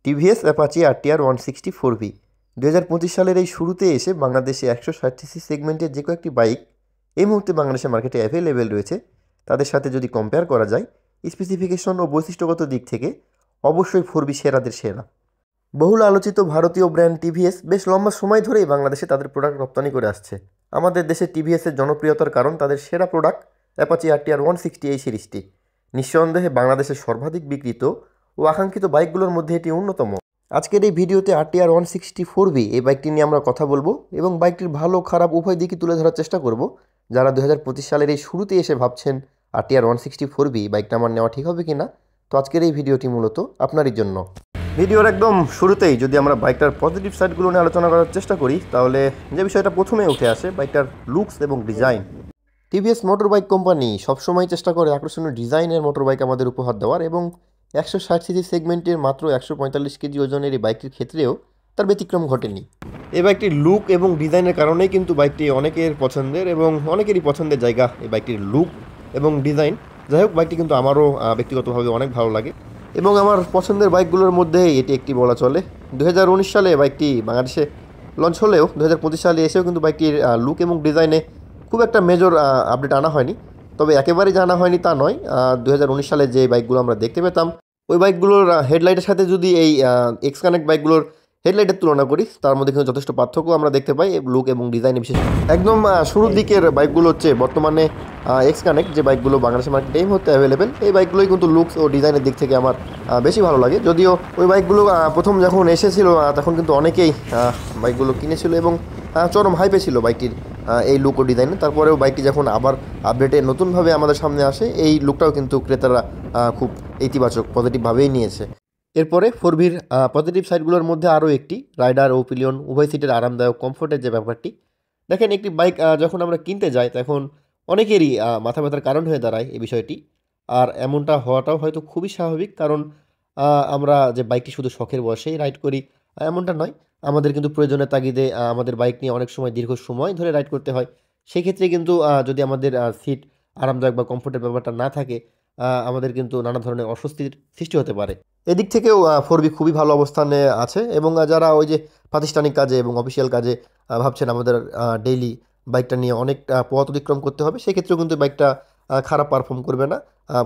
TVS Apache RTR 160 4V 2025 সালের এই শুরুতে এসে বাংলাদেশে 160 সেগমেন্টের যে কয়েকটি বাইক এই মুহূর্তে বাংলাদেশের মার্কেটে অ্যাভেলেবেল রয়েছে, তাদের সাথে যদি কম্পেয়ার করা যায় স্পেসিফিকেশন ও বৈশিষ্ট্যগত দিক থেকে অবশ্যই 4V সেরাদের সেরা। বহুল আলোচিত ভারতীয় ব্র্যান্ড টিভিএস বেশ লম্বা সময় ধরেই বাংলাদেশে তাদের প্রোডাক্ট রপ্তানি করে আসছে। আমাদের দেশে টিভিএসের জনপ্রিয়তার কারণ তাদের সেরা প্রোডাক্ট অ্যাপাচি আরটিআর 160 এই সিরিজটি। নিঃসন্দেহে বাংলাদেশের সর্বাধিক বিক্রিত ও আকাঙ্ক্ষিত বাইকগুলোর মধ্যে এটি অন্যতম। আজকের এই ভিডিওতে আরটিআর 160 4V এই বাইকটি নিয়ে আমরা কথা বলবো এবং বাইকটির ভালো খারাপ উভয় দিকই তুলে ধরার চেষ্টা করব। যারা 2025 সালের এই শুরুতে এসে ভাবছেন আরটিআর 160 4V বাইকটা আমার নেওয়া ঠিক হবে কিনা, তো আজকের এই ভিডিওটি মূলত আপনারই জন্য। ভিডিওর একদম শুরুতেই যদি আমরা বাইকটার পজিটিভ সাইডগুলো নিয়ে আলোচনা করার চেষ্টা করি, তাহলে যে বিষয়টা প্রথমে উঠে আসে বাইকটার লুকস এবং design. TVS motor bike company সবসময় চেষ্টা করে আকর্ষণীয় ডিজাইনের মোটর বাইক আমাদের উপহার দেওয়ার, এবং 160 সেগমেন্টের মাত্র 145 কেজি ওজনের এই বাইকটির ক্ষেত্রেও তার ব্যতিক্রম ঘটেনি। এই বাইকটির লুক এবং ডিজাইনের কারণেই কিন্তু বাইকটি অনেকের পছন্দের এবং অনেকেরই পছন্দের জায়গা এই বাইকটির লুক এবং ডিজাইন। যাই হোক, বাইকটি কিন্তু আমারও ব্যক্তিগতভাবে অনেক ভালো লাগে এবং আমার পছন্দের বাইকগুলোর মধ্যে এটি একটি বলা চলে। 2019 সালে বাইকটি বাংলাদেশে লঞ্চ হলেও 2025 সালে এসেও কিন্তু বাইকটির লুক এবং ডিজাইনে খুব একটা মেজর আপডেট আনা হয়নি। তবে একেবারেই জানা হয়নি তা নয়, 2019 সালে যে বাইকগুলো আমরা দেখতে পেতাম ওই বাইকগুলোর হেডলাইটের সাথে যদি এই এক্স কানেক্ট বাইকগুলোর হেডলাইটের তুলনা করি, তার মধ্যে কিন্তু যথেষ্ট পার্থক্য আমরা দেখতে পাই লুক এবং ডিজাইনে। বিশেষ একদম শুরুর দিকের বাইকগুলো হচ্ছে বর্তমানে এক্স কানেক্ট যে বাইকগুলো বাংলাদেশের মার্কেটে এই মুহূর্তে অ্যাভেলেবেল, এই বাইকগুলোই কিন্তু লুকস ও ডিজাইনের দিক থেকে আমার বেশি ভালো লাগে। যদিও ওই বাইকগুলো প্রথম যখন এসেছিল তখন কিন্তু অনেকেই বাইকগুলো কিনেছিল এবং চরম হাইপে ছিল বাইকটির এই লুক ও ডিজাইনে। তারপরেও বাইকটি যখন আবার আপডেটে নতুনভাবে আমাদের সামনে আসে, এই লুকটাও কিন্তু ক্রেতারা খুব ইতিবাচক পজিটিভভাবেই নিয়েছে। এরপরে 4Vর পজিটিভ সাইডগুলোর মধ্যে আরও একটি রাইডার ও পিলিয়ন উভয় সিটের আরামদায়ক কমফোর্টের যে ব্যাপারটি। দেখেন, একটি বাইক যখন আমরা কিনতে যাই তখন অনেকেরই মাথা ব্যথার কারণ হয়ে দাঁড়ায় এই বিষয়টি। আর এমনটা হওয়াটাও হয়তো খুবই স্বাভাবিক, কারণ আমরা যে বাইকটি শুধু শখের বশেই রাইড করি এমনটা নয়। আমাদের কিন্তু প্রয়োজনের তাগিদে আমাদের বাইক নিয়ে অনেক সময় দীর্ঘ সময় ধরে রাইড করতে হয়। সেক্ষেত্রে কিন্তু যদি আমাদের সিট আরামদায়ক বা কমফোর্টের ব্যাপারটা না থাকে, আমাদের কিন্তু নানা ধরনের অস্বস্তির সৃষ্টি হতে পারে। এদিক থেকেও 4V খুবই ভালো অবস্থানে আছে। এবং যারা ওই যে প্রাতিষ্ঠানিক কাজে এবং অফিসিয়াল কাজে ভাবছেন আমাদের ডেইলি বাইকটা নিয়ে অনেক পথ অতিক্রম করতে হবে, সেক্ষেত্রেও কিন্তু বাইকটা খারাপ পারফর্ম করবে না,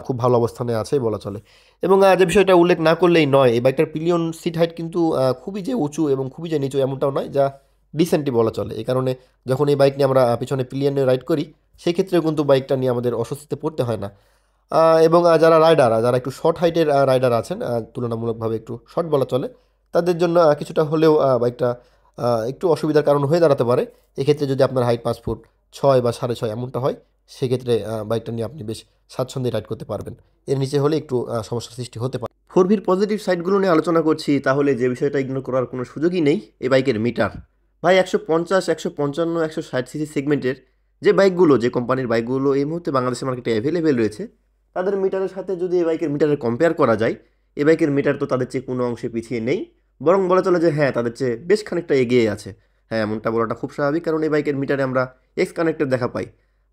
খুব ভালো অবস্থানে আছে বলা চলে। এবং যে বিষয়টা উল্লেখ না করলেই নয়, এই বাইকটার পিলিয়ন সিট হাইট কিন্তু খুবই যে উঁচু এবং খুবই যে নিচু এমনটাও নয়, যা ডিসেন্টই বলা চলে। এই কারণে যখন এই বাইক নিয়ে আমরা পিছনে পিলিয়নে রাইড করি, সেই ক্ষেত্রেও কিন্তু বাইকটা নিয়ে আমাদের অস্বস্তিতে পড়তে হয় না। এবং যারা রাইডার, যারা একটু শর্ট হাইটের রাইডার আছেন, তুলনামূলকভাবে একটু শর্ট বলা চলে, তাদের জন্য কিছুটা হলেও বাইকটা একটু অসুবিধার কারণ হয়ে দাঁড়াতে পারে। এক্ষেত্রে যদি আপনার হাইট 5 ফুট 6 বা 6.5 এমনটা হয়, সেক্ষেত্রে বাইকটা নিয়ে আপনি বেশ স্বাচ্ছন্দ্যে রাইড করতে পারবেন। এর নিচে হলে একটু সমস্যার সৃষ্টি হতে পারে। 4Vর পজিটিভ সাইডগুলো নিয়ে আলোচনা করছি, তাহলে যে বিষয়টা ইগনোর করার কোনো সুযোগই নেই এই বাইকের মিটার। ভাই 150, 155, 160 সেগমেন্টের যে বাইকগুলো, যে কোম্পানির বাইকগুলো এই মুহূর্তে বাংলাদেশের মার্কেটে অ্যাভেলেবেল রয়েছে, তাদের মিটারের সাথে যদি এই বাইকের মিটারের কম্পেয়ার করা যায়, এই বাইকের মিটার তো তাদের চেয়ে কোনো অংশে পিছিয়ে নেই, বরং বলা চলে যে হ্যাঁ, তাদের চেয়ে বেশ খানিকটা এগিয়ে আছে। হ্যাঁ, এমনটা বলাটা খুব স্বাভাবিক, কারণ এই বাইকের মিটারে আমরা এক্স কানেক্টেড দেখা পাই,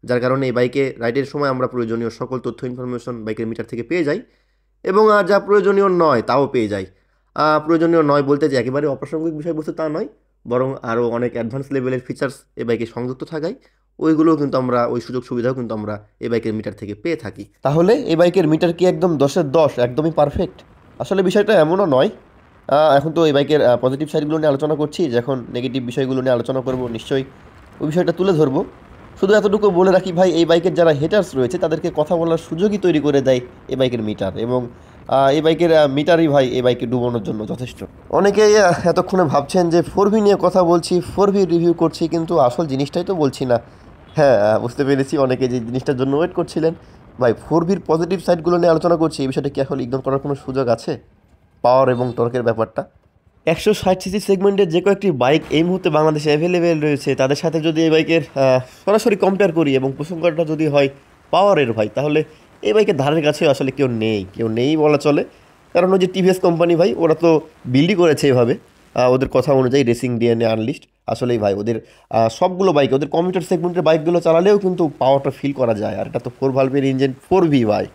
যার কারণে এই বাইকে রাইডের সময় আমরা প্রয়োজনীয় সকল তথ্য ইনফরমেশন বাইকের মিটার থেকে পেয়ে যাই, এবং যা প্রয়োজনীয় নয় তাও পেয়ে যাই। প্রয়োজনীয় নয় বলতে যে একেবারে অপ্রাসঙ্গিক বিষয়বস্তু তা নয়, বরং আরও অনেক অ্যাডভান্স লেভেলের ফিচার্স এই বাইকে সংযুক্ত থাকায় ওইগুলোও কিন্তু আমরা, ওই সুযোগ সুবিধাও কিন্তু আমরা এই বাইকের মিটার থেকে পেয়ে থাকি। তাহলে এই বাইকের মিটার কি একদম 10-এর 10, একদমই পারফেক্ট? আসলে বিষয়টা এমনও নয়। এখন তো এই বাইকের পজিটিভ সাইডগুলো নিয়ে আলোচনা করছি, যখন নেগেটিভ বিষয়গুলো নিয়ে আলোচনা করব নিশ্চয়ই ওই বিষয়টা তুলে ধরবো। শুধু এতটুকু বলে রাখি ভাই, এই বাইকের যারা হেটার্স রয়েছে তাদেরকে কথা বলার সুযোগই তৈরি করে দেয় এই বাইকের মিটার, এবং এই বাইকের মিটারই ভাই এই বাইকে ডুবানোর জন্য যথেষ্ট। অনেকেই এতক্ষণে ভাবছেন যে 4V নিয়ে কথা বলছি, 4V রিভিউ করছি, কিন্তু আসল জিনিসটাই তো বলছি না। হ্যাঁ, বুঝতে পেরেছি অনেকে যে জিনিসটার জন্য ওয়েট করছিলেন। ভাই 4Vর পজিটিভ সাইডগুলো নিয়ে আলোচনা করছি, এই বিষয়টা কি আসলে ইগনোর করার কোনো সুযোগ আছে? পাওয়ার এবং টর্কের ব্যাপারটা, 160 সেগমেন্টের যে কয়েকটি বাইক এই মুহূর্তে বাংলাদেশে অ্যাভেলেবেল রয়েছে, তাদের সাথে যদি এই বাইকের সরাসরি কম্পেয়ার করি এবং প্রসঙ্গটা যদি হয় পাওয়ারের ভাই, তাহলে এই বাইকের ধারের কাছে আসলে কেউ নেই বলা চলে। কারণ ওই যে টিভিএস কোম্পানি ভাই, ওরা তো বিল্ডই করেছে এভাবে, ওদের কথা অনুযায়ী রেসিং ডিএনএ আনলিস্ট। আসলেই ভাই ওদের সবগুলো বাইক, ওদের কমিউটার সেগমেন্টের বাইকগুলো চালালেও কিন্তু পাওয়ারটা ফিল করা যায়। আর এটা তো 4 ভালভের ইঞ্জিন 4V ভাই,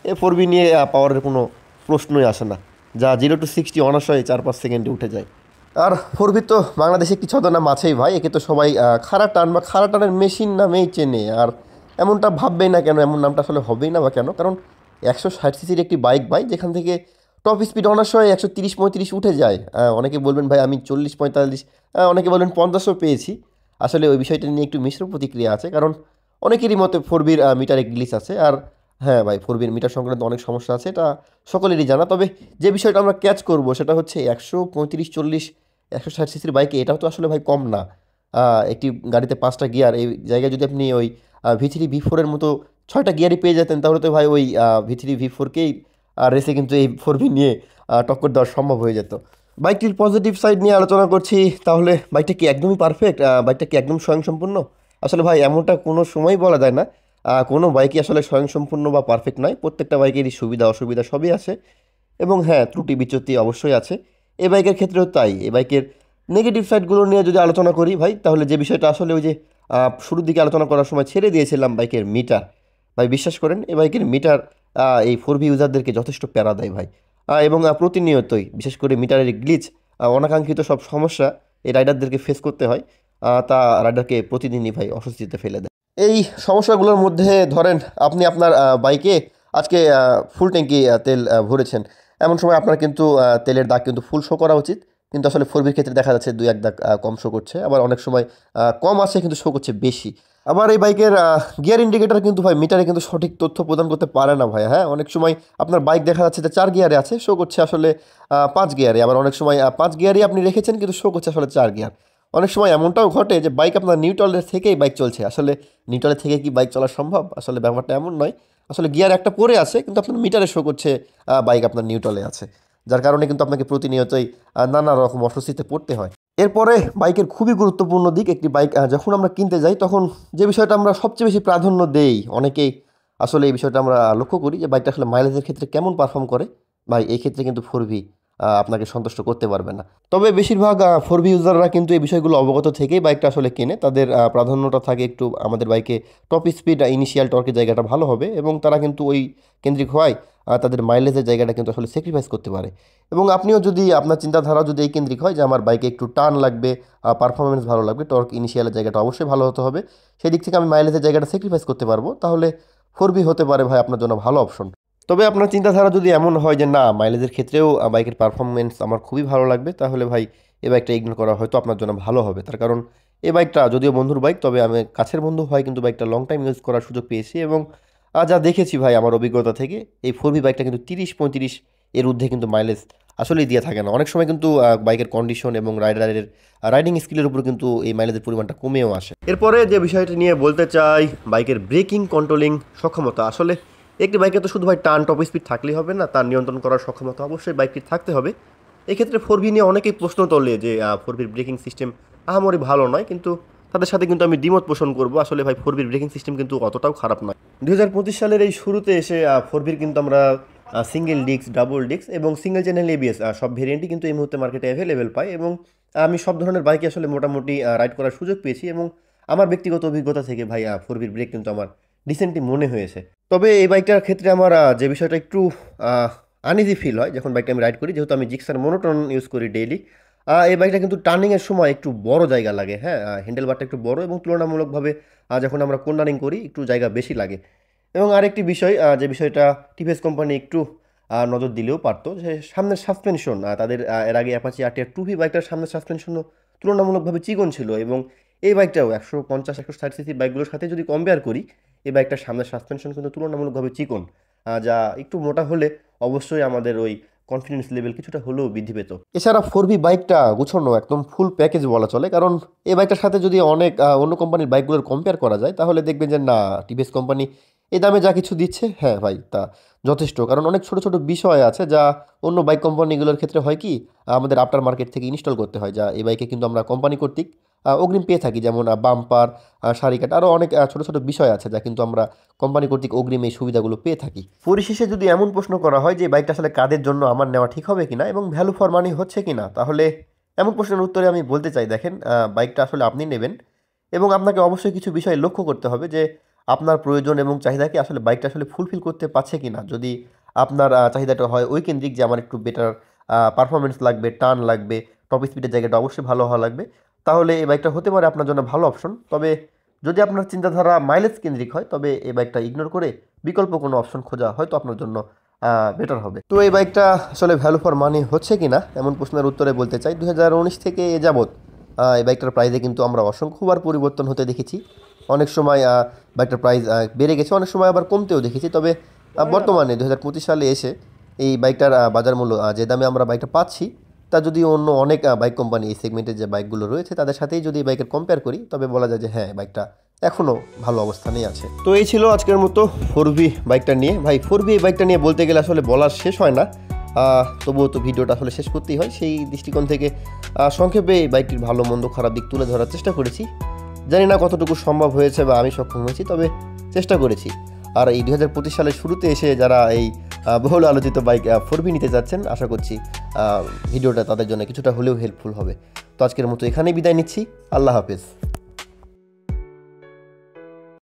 এই 4V নিয়ে পাওয়ারের কোনো প্রশ্নই আসে না। যা 0 to 60 অনায়াসে 4-5 সেকেন্ডে উঠে যায়। আর ফোরবি তো বাংলাদেশে একটি ছদ্মনাম আছেই ভাই, একে তো সবাই খাড়া টান বা খাড়া টানের মেশিন নামেই চেনে। আর এমনটা ভাববেই না কেন, এমন নামটা আসলে হবেই না বা কেন, কারণ 160 সিসির একটি বাইক ভাই, যেখান থেকে টপ স্পিড অনায়াসে 130-35 উঠে যায়। অনেকে বলবেন ভাই আমি 40-45, অনেকে বলবেন 50ও পেয়েছি। আসলে ওই বিষয়টা নিয়ে একটু মিশ্র প্রতিক্রিয়া আছে, কারণ অনেকেরই মতে ফোরবির মিটারে গ্লিচ আছে। আর হ্যাঁ ভাই, ফোরবির মিটার সংক্রান্ত অনেক সমস্যা আছে, এটা সকলেরই জানা। তবে যে বিষয়টা আমরা ক্যাচ করব সেটা হচ্ছে 135-40 160 সিসির বাইকে এটাও তো আসলে ভাই কম না। একটি গাড়িতে 5টা গিয়ার, এই জায়গায় যদি আপনি ওই V3 V4-এর মতো 6টা গিয়ারই পেয়ে যেতেন, তাহলে তো ভাই ওই V3 V4-কেই রেসে কিন্তু এই ফোরবি নিয়ে টক্কর দেওয়া সম্ভব হয়ে যেত। বাইকটির পজিটিভ সাইড নিয়ে আলোচনা করছি, তাহলে বাইকটা কি একদমই পারফেক্ট, বাইকটা কি একদম স্বয়ংসম্পূর্ণ? আসলে ভাই এমনটা কোনো সময় বলা যায় না। কোনো বাইকই আসলে স্বয়ংসম্পূর্ণ বা পারফেক্ট নয়, প্রত্যেকটা বাইকেরই সুবিধা অসুবিধা সবই আছে। এবং হ্যাঁ, ত্রুটি বিচ্যুতি অবশ্যই আছে। এই বাইকের ক্ষেত্রেও তাই। এই বাইকের নেগেটিভ সাইডগুলো নিয়ে যদি আলোচনা করি ভাই, তাহলে যে বিষয়টা আসলে ওই যে শুরুর দিকে আলোচনা করার সময় ছেড়ে দিয়েছিলাম, বাইকের মিটার। ভাই বিশ্বাস করেন, এই বাইকের মিটার এই ফোরবি ইউজারদেরকে যথেষ্ট প্যারা দেয় ভাই। এবং প্রতিনিয়তই বিশেষ করে মিটারের গ্লিচ, অনাকাঙ্ক্ষিত সব সমস্যা এই রাইডারদেরকে ফেস করতে হয়। তা রাইডারকে প্রতিদিনই ভাই অস্বস্তিতে ফেলে দেয়। এই সমস্যাগুলোর মধ্যে ধরেন আপনি আপনার বাইকে আজকে ফুল ট্যাঙ্কি তেল ভরেছেন, এমন সময় আপনার কিন্তু তেলের দাগ কিন্তু ফুল শো করা উচিত। কিন্তু আসলে ফোরবির ক্ষেত্রে দেখা যাচ্ছে 2-1 দাগ কম শো করছে, আবার অনেক সময় কম আছে কিন্তু শো করছে বেশি। আবার এই বাইকের গিয়ার ইন্ডিকেটর কিন্তু ভাই মিটারে কিন্তু সঠিক তথ্য প্রদান করতে পারে না ভাই। হ্যাঁ, অনেক সময় আপনার বাইক দেখা যাচ্ছে যে 4 গিয়ারে আছে, শো করছে আসলে 5 গিয়ারে। আবার অনেক সময় 5 গিয়ারই আপনি রেখেছেন কিন্তু শো করছে আসলে 4 গিয়ার। অনেক সময় এমনটাও ঘটে যে বাইক আপনার নিউট্রালের থেকেই বাইক চলছে, আসলে নিউট্রালের থেকে কি বাইক চলা সম্ভব? আসলে ব্যাপারটা এমন নয়। আসলে গিয়ার একটা পরে আছে কিন্তু আপনার মিটারে শো করছে বাইক আপনার নিউট্রালে আছে, যার কারণে কিন্তু আপনাকে প্রতিনিয়তই নানা রকম অস্বস্তিতে পড়তে হয়। এরপরে বাইকের খুবই গুরুত্বপূর্ণ দিক, একটি বাইক যখন আমরা কিনতে যাই তখন যে বিষয়টা আমরা সবচেয়ে বেশি প্রাধান্য দেই, অনেকেই আসলে এই বিষয়টা আমরা লক্ষ্য করি যে বাইকটা আসলে মাইলেজের ক্ষেত্রে কেমন পারফর্ম করে। ভাই এই ক্ষেত্রে কিন্তু ফোরবি আপনাকে সন্তুষ্ট করতে পারবে না। তবে বেশিরভাগ ফোরবি ইউজাররা কিন্তু এই বিষয়গুলো অবগত থেকেই বাইকটা আসলে কেনে। তাদের প্রাধান্যটা থাকে একটু আমাদের বাইকে টপ স্পিড ইনিশিয়াল টর্কের জায়গাটা ভালো হবে, এবং তারা কিন্তু ওই কেন্দ্রিক হওয়ায় তাদের মাইলেজের জায়গাটা কিন্তু আসলে স্যাক্রিফাইস করতে পারে। এবং আপনিও যদি আপনার চিন্তাধারা যদি এই কেন্দ্রিক হয় যে আমার বাইকে একটু টান লাগবে, পারফরমেন্স ভালো লাগবে, টর্ক ইনিশিয়ালের জায়গাটা অবশ্যই ভালো হতে হবে, সেই দিক থেকে আমি মাইলেজের জায়গাটা স্যাক্রিফাইস করতে পারবো, তাহলে ফোরবি হতে পারে ভাই আপনার জন্য ভালো অপশন। তবে আপনার চিন্তাধারা যদি এমন হয় যে না, মাইলেজের ক্ষেত্রেও বাইকের পারফরমেন্স আমার খুবই ভালো লাগবে, তাহলে ভাই এই বাইকটা ইগনোর করা হয়তো আপনার জন্য ভালো হবে। তার কারণ এই বাইকটা যদিও বন্ধুর বাইক, তবে আমি কাছের বন্ধু হয় কিন্তু বাইকটা লং টাইম ইউজ করার সুযোগ পেয়েছি। এবং যা দেখেছি ভাই আমার অভিজ্ঞতা থেকে, এই ফোরবি বাইকটা কিন্তু 30-35 এর ঊর্ধ্বে কিন্তু মাইলেজ আসলেই দিয়ে থাকে না। অনেক সময় কিন্তু বাইকের কন্ডিশন এবং রাইডারের রাইডিং স্কিলের উপর কিন্তু এই মাইলেজের পরিমাণটা কমেও আসে। এরপরে যে বিষয়টি নিয়ে বলতে চাই, বাইকের ব্রেকিং কন্ট্রোলিং সক্ষমতা। আসলে একটি বাইকে তো শুধু ভাই টান টপ স্পিড থাকলেই হবে না, তার নিয়ন্ত্রণ করার সক্ষমতা অবশ্যই বাইকটির থাকতে হবে। এক্ষেত্রে ফোরবি নিয়ে অনেকেই প্রশ্ন তোলে যে ফোরবির ব্রেকিং সিস্টেম আহামরি ভালো নয়, কিন্তু তাদের সাথে কিন্তু আমি দ্বিমত পোষণ করবো। আসলে ভাই ফোরবির ব্রেকিং সিস্টেম কিন্তু অতটাও খারাপ নয়। 2025 সালের এই শুরুতে এসে ফোরবির কিন্তু আমরা সিঙ্গেল ডিস্ক, ডাবল ডিস্ক এবং সিঙ্গেল চ্যানেল এবিএস সব ভেরিয়েন্টই কিন্তু এই মুহূর্তে মার্কেটে অ্যাভেলেবেল পাই। এবং আমি সব ধরনের বাইকে আসলে মোটামুটি রাইড করার সুযোগ পেয়েছি, এবং আমার ব্যক্তিগত অভিজ্ঞতা থেকে ভাই ফোরবির ব্রেক কিন্তু আমার রিসেন্টলি মনে হয়েছে। তবে এই বাইকটার ক্ষেত্রে আমার যে বিষয়টা একটু আনইজি ফিল হয় যখন বাইকটা আমি রাইড করি, যেহেতু আমি জিক্সার মোনোটন ইউজ করি ডেইলি, এই বাইকটা কিন্তু টার্নিংয়ের সময় একটু বড় জায়গা লাগে। হ্যাঁ, হ্যান্ডেল বারটা একটু বড়, এবং তুলনামূলকভাবে যখন আমরা কর্নারিং করি একটু জায়গা বেশি লাগে। এবং আরেকটি বিষয়, যে বিষয়টা টিভিএস কোম্পানি একটু নজর দিলেও পারতো, যে সামনের সাসপেনশন, তাদের এর আগে অ্যাপাচি আরটিআর 2V বাইকটার সামনের সাসপেনশনও তুলনামূলকভাবে চিকন ছিল। এবং এই বাইকটাও 150-160 সিসির বাইকগুলোর সাথে যদি কম্পেয়ার করি, এই বাইকটার সামনের সাসপেনশন কিন্তু তুলনামূলকভাবে চিকন, যা একটু মোটা হলে অবশ্যই আমাদের ওই কনফিডেন্স লেভেল কিছুটা হলেও বৃদ্ধি পেত। এছাড়া ফোরবি বাইকটা গুছানো একদম ফুল প্যাকেজ বলা চলে, কারণ এই বাইকটার সাথে যদি অনেক অন্য কোম্পানির বাইকগুলোর কম্পেয়ার করা যায়, তাহলে দেখবেন যে না, টিভিএস কোম্পানি এই দামে যা কিছু দিচ্ছে, হ্যাঁ ভাই তা যথেষ্ট। কারণ অনেক ছোট ছোট বিষয় আছে যা অন্য বাইক কোম্পানিগুলোর ক্ষেত্রে হয় কি, আমাদের আফটার মার্কেট থেকে ইনস্টল করতে হয়, যা এই বাইকে কিন্তু আমরা কোম্পানি কর্তৃক অগ্রিম পেয়ে থাকি, যেমন বাম্পার, সারিকাট, আরও অনেক ছোট ছোট বিষয় আছে যা কিন্তু আমরা কোম্পানি কর্তৃক অগ্রিম এই সুবিধাগুলো পেয়ে থাকি। পরিশেষে যদি এমন প্রশ্ন করা হয় যে বাইকটা আসলে কাদের জন্য আমার নেওয়া ঠিক হবে কিনা এবং ভ্যালু ফর মানি হচ্ছে কিনা, তাহলে এমন প্রশ্নের উত্তরে আমি বলতে চাই, দেখেন, বাইকটা আসলে আপনি নেবেন, এবং আপনাকে অবশ্যই কিছু বিষয় লক্ষ্য করতে হবে যে আপনার প্রয়োজন এবং চাহিদাকে আসলে বাইকটা আসলে ফুলফিল করতে পারছে কিনা। যদি আপনার চাহিদাটা হয় ওই কেন্দ্রিক যে আমার একটু বেটার পারফরমেন্স লাগবে, টার্ন লাগবে, টপ স্পিডের জায়গাটা অবশ্যই ভালো হওয়া লাগবে, তাহলে এই বাইকটা হতে পারে আপনার জন্য ভালো অপশন। তবে যদি আপনার চিন্তাধারা মাইলেজ কেন্দ্রিক হয়, তবে এই বাইকটা ইগনোর করে বিকল্প কোনো অপশন খোঁজা হয়তো আপনার জন্য বেটার হবে। তো এই বাইকটা আসলে ভ্যালু ফর মানি হচ্ছে কি না, এমন প্রশ্নের উত্তরে বলতে চাই 2019 থেকে এ যাবৎ এই বাইকটার প্রাইসে কিন্তু আমরা অসংখ্যবার পরিবর্তন হতে দেখেছি। অনেক সময় বাইকটার প্রাইস বেড়ে গেছে, অনেক সময় আবার কমতেও দেখেছি। তবে বর্তমানে 2025 সালে এসে এই বাইকটার বাজার মূল্য যে দামে আমরা বাইকটা পাচ্ছি, তা যদি অন্য অনেক বাইক কোম্পানি এই সেগমেন্টের যে বাইকগুলো রয়েছে তাদের সাথেই যদি এই বাইকের কম্পেয়ার করি, তবে বলা যায় যে হ্যাঁ, বাইকটা এখনও ভালো অবস্থানেই আছে। তো এই ছিল আজকের মতো 4V বাইকটা নিয়ে। ভাই 4V এই বাইকটা নিয়ে বলতে গেলে আসলে বলার শেষ হয় না, তবুও তো ভিডিওটা আসলে শেষ করতেই হয়। সেই দৃষ্টিকোণ থেকে সংক্ষেপে এই বাইকটির ভালো মন্দ খারাপ দিক তুলে ধরার চেষ্টা করেছি। জানি না কতটুকু সম্ভব হয়েছে বা আমি সক্ষম হয়েছি, তবে চেষ্টা করেছি। আর এই 2025 সালের শুরুতে এসে যারা এই বহুল আলোচিত বাইক 4V নিতে যাচ্ছেন, আশা করছি ভিডিওটা তাদের জন্য কিছুটা হলেও হেল্পফুল হবে। তো আজকের মতো এখানেই বিদায় নিচ্ছি। আল্লাহ হাফেজ।